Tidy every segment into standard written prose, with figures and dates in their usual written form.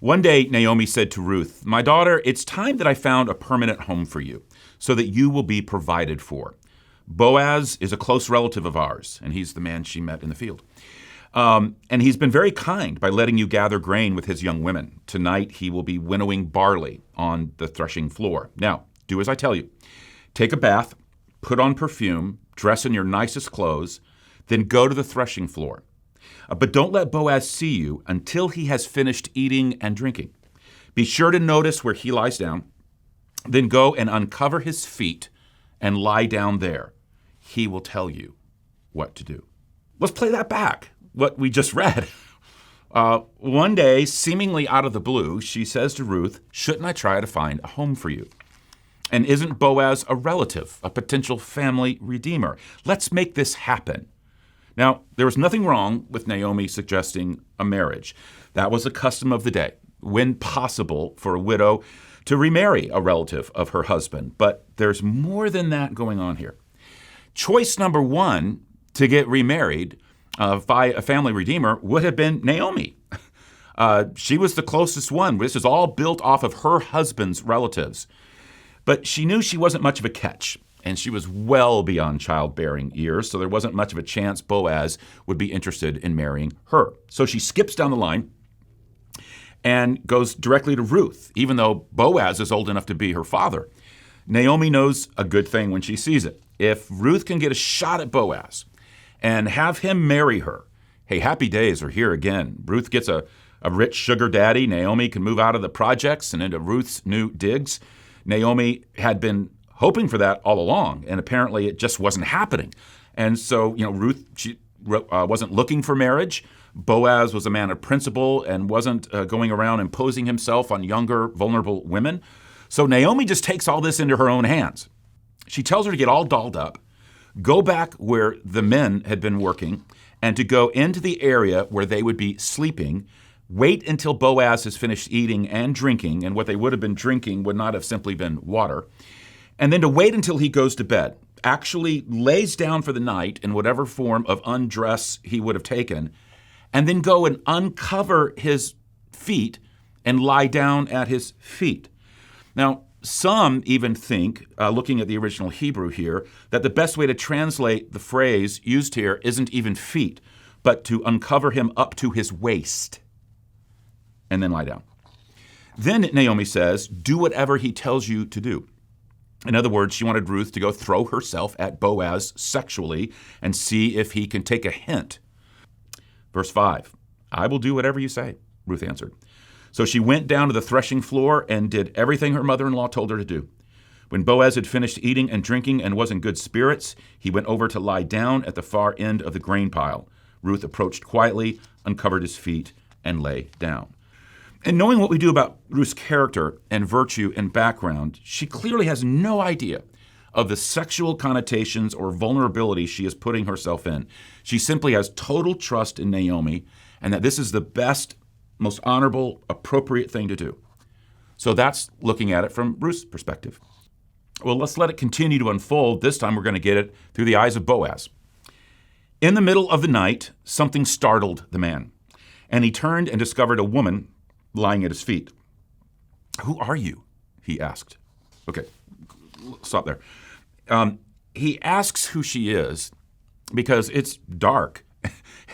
One day, Naomi said to Ruth, "My daughter, it's time that I found a permanent home for you so that you will be provided for. Boaz is a close relative of ours," and he's the man she met in the field. "And he's been very kind by letting you gather grain with his young women. Tonight he will be winnowing barley on the threshing floor. Now, do as I tell you. Take a bath, put on perfume, dress in your nicest clothes, then go to the threshing floor. But don't let Boaz see you until he has finished eating and drinking. Be sure to notice where he lies down. Then go and uncover his feet and lie down there. He will tell you what to do." Let's play that back, what we just read. One day, seemingly out of the blue, she says to Ruth, "Shouldn't I try to find a home for you? And isn't Boaz a relative, a potential family redeemer? Let's make this happen." Now, there was nothing wrong with Naomi suggesting a marriage. That was a custom of the day, when possible for a widow to remarry a relative of her husband. But there's more than that going on here. Choice number one to get remarried by a family redeemer would have been Naomi. She was the closest one. This is all built off of her husband's relatives. But she knew she wasn't much of a catch, and she was well beyond childbearing years, so there wasn't much of a chance Boaz would be interested in marrying her. So she skips down the line and goes directly to Ruth, even though Boaz is old enough to be her father. Naomi knows a good thing when she sees it. If Ruth can get a shot at Boaz and have him marry her, hey, happy days are here again. Ruth gets a rich sugar daddy. Naomi can move out of the projects and into Ruth's new digs. Naomi had been hoping for that all along, and apparently it just wasn't happening. And so, Ruth, she wasn't looking for marriage. Boaz was a man of principle and wasn't going around imposing himself on younger, vulnerable women. So Naomi just takes all this into her own hands. She tells her to get all dolled up, go back where the men had been working, and to go into the area where they would be sleeping, wait until Boaz has finished eating and drinking, and what they would have been drinking would not have simply been water, and then to wait until he goes to bed, actually lays down for the night in whatever form of undress he would have taken, and then go and uncover his feet and lie down at his feet. Now, some even think, looking at the original Hebrew here, that the best way to translate the phrase used here isn't even feet, but to uncover him up to his waist and then lie down. Then Naomi says, do whatever he tells you to do. In other words, she wanted Ruth to go throw herself at Boaz sexually and see if he can take a hint. Verse 5, I will do whatever you say, Ruth answered. So she went down to the threshing floor and did everything her mother-in-law told her to do. When Boaz had finished eating and drinking and was in good spirits, he went over to lie down at the far end of the grain pile. Ruth approached quietly, uncovered his feet, and lay down. And knowing what we do about Ruth's character and virtue and background, she clearly has no idea of the sexual connotations or vulnerability she is putting herself in. She simply has total trust in Naomi and that this is the best, most honorable, appropriate thing to do. So that's looking at it from Ruth's perspective. Well, let's let it continue to unfold. This time we're going to get it through the eyes of Boaz. In the middle of the night, something startled the man, and he turned and discovered a woman lying at his feet. Who are you? He asked. Okay, stop there. He asks who she is because it's dark.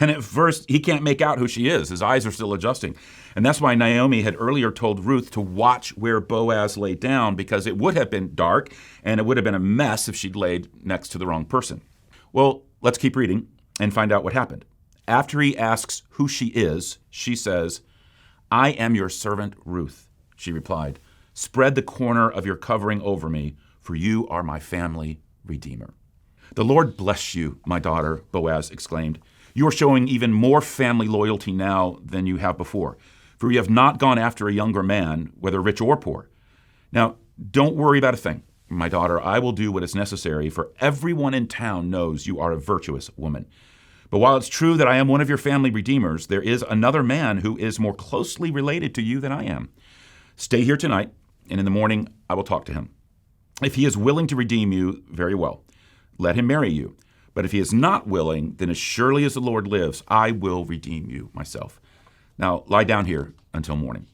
And at first, he can't make out who she is. His eyes are still adjusting. And that's why Naomi had earlier told Ruth to watch where Boaz lay down, because it would have been dark and it would have been a mess if she'd laid next to the wrong person. Well, let's keep reading and find out what happened. After he asks who she is, she says, I am your servant Ruth, she replied. Spread the corner of your covering over me, for you are my family redeemer. The Lord bless you, my daughter, Boaz exclaimed. You are showing even more family loyalty now than you have before, for you have not gone after a younger man, whether rich or poor. Now, don't worry about a thing, my daughter. I will do what is necessary, for everyone in town knows you are a virtuous woman. But while it's true that I am one of your family redeemers, there is another man who is more closely related to you than I am. Stay here tonight, and in the morning I will talk to him. If he is willing to redeem you, very well. Let him marry you. But if he is not willing, then as surely as the Lord lives, I will redeem you myself. Now lie down here until morning.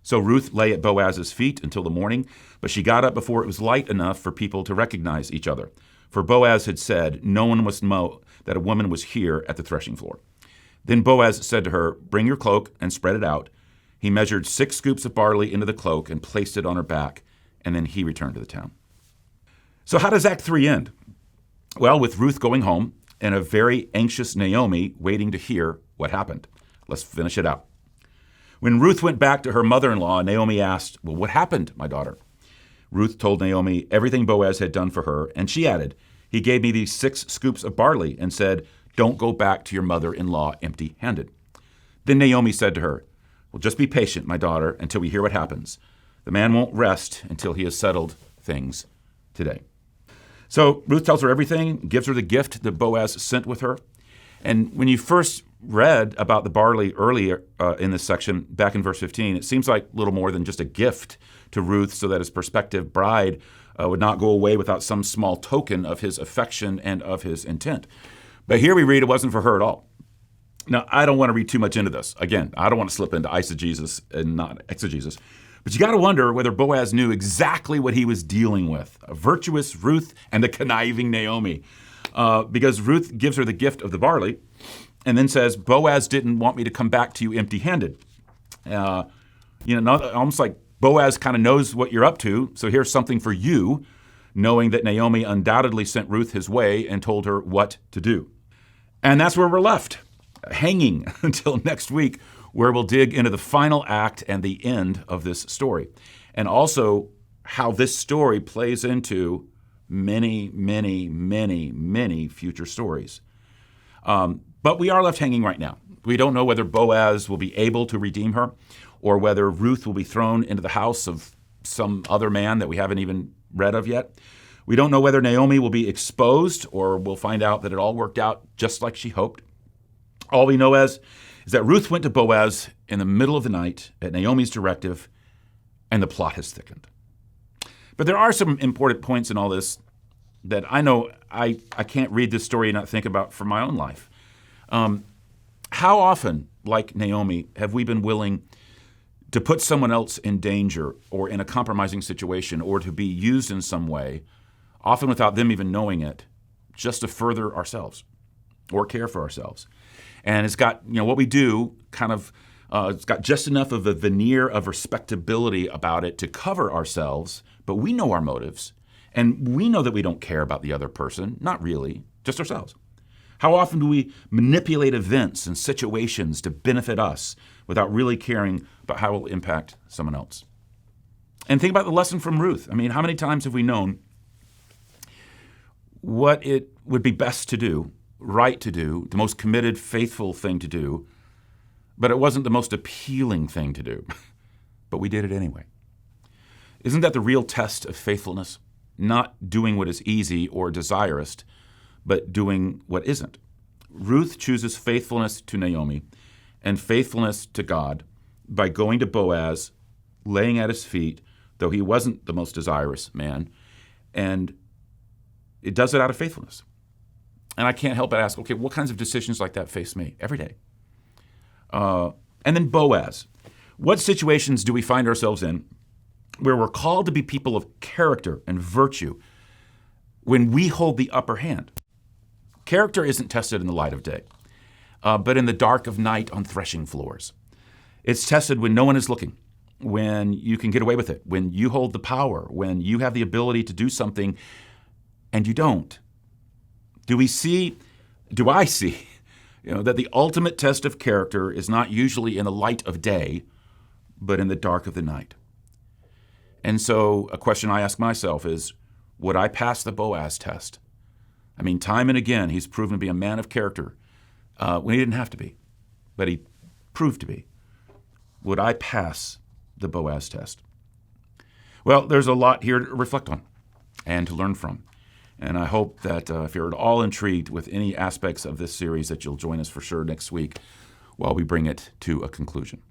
So Ruth lay at Boaz's feet until the morning, but she got up before it was light enough for people to recognize each other. For Boaz had said, no one must know that a woman was here at the threshing floor. Then Boaz said to her, bring your cloak and spread it out. He measured 6 scoops of barley into the cloak and placed it on her back, and then he returned to the town. So how does Act 3 end? Well, with Ruth going home and a very anxious Naomi waiting to hear what happened. Let's finish it out. When Ruth went back to her mother-in-law, Naomi asked, well, what happened, my daughter? Ruth told Naomi everything Boaz had done for her, and she added, he gave me these 6 scoops of barley and said, don't go back to your mother-in-law empty-handed. Then Naomi said to her, well, just be patient, my daughter, until we hear what happens. The man won't rest until he has settled things today. So Ruth tells her everything, gives her the gift that Boaz sent with her. And when you first read about the barley earlier in this section, back in verse 15, it seems like little more than just a gift to Ruth so that his prospective bride would not go away without some small token of his affection and of his intent. But here we read it wasn't for her at all. Now, I don't want to read too much into this. Again, I don't want to slip into eisegesis and not exegesis. But you got to wonder whether Boaz knew exactly what he was dealing with, a virtuous Ruth and a conniving Naomi. Because Ruth gives her the gift of the barley and then says, Boaz didn't want me to come back to you empty-handed. Almost like Boaz kind of knows what you're up to, so here's something for you, knowing that Naomi undoubtedly sent Ruth his way and told her what to do. And that's where we're left, hanging until next week, where we'll dig into the final act and the end of this story, and also how this story plays into many, many, many, many future stories. But we are left hanging right now. We don't know whether Boaz will be able to redeem her or whether Ruth will be thrown into the house of some other man that we haven't even read of yet. We don't know whether Naomi will be exposed or we'll find out that it all worked out just like she hoped. All we know is that Ruth went to Boaz in the middle of the night at Naomi's directive, and the plot has thickened. But there are some important points in all this that I know I can't read this story and not think about for my own life. How often, like Naomi, have we been willing to put someone else in danger or in a compromising situation or to be used in some way, often without them even knowing it, just to further ourselves or care for ourselves? And it's got, what we do kind of, it's got just enough of a veneer of respectability about it to cover ourselves, but we know our motives, and we know that we don't care about the other person, not really, just ourselves. How often do we manipulate events and situations to benefit us without really caring about how it will impact someone else? And think about the lesson from Ruth. I mean, how many times have we known what it would be best to do, right to do, the most committed, faithful thing to do, but it wasn't the most appealing thing to do, but we did it anyway? Isn't that the real test of faithfulness? Not doing what is easy or desirous, but doing what isn't. Ruth chooses faithfulness to Naomi and faithfulness to God by going to Boaz, laying at his feet, though he wasn't the most desirous man, and it does it out of faithfulness. And I can't help but ask, okay, what kinds of decisions like that face me every day? And then Boaz. What situations do we find ourselves in where we're called to be people of character and virtue when we hold the upper hand? Character isn't tested in the light of day, but in the dark of night on threshing floors. It's tested when no one is looking, when you can get away with it, when you hold the power, when you have the ability to do something and you don't. Do I see, that the ultimate test of character is not usually in the light of day, but in the dark of the night? And so a question I ask myself is, would I pass the Boaz test? I mean, time and again, he's proven to be a man of character when he didn't have to be, but he proved to be. Would I pass the Boaz test? Well, there's a lot here to reflect on and to learn from. And I hope that if you're at all intrigued with any aspects of this series, that you'll join us for sure next week while we bring it to a conclusion.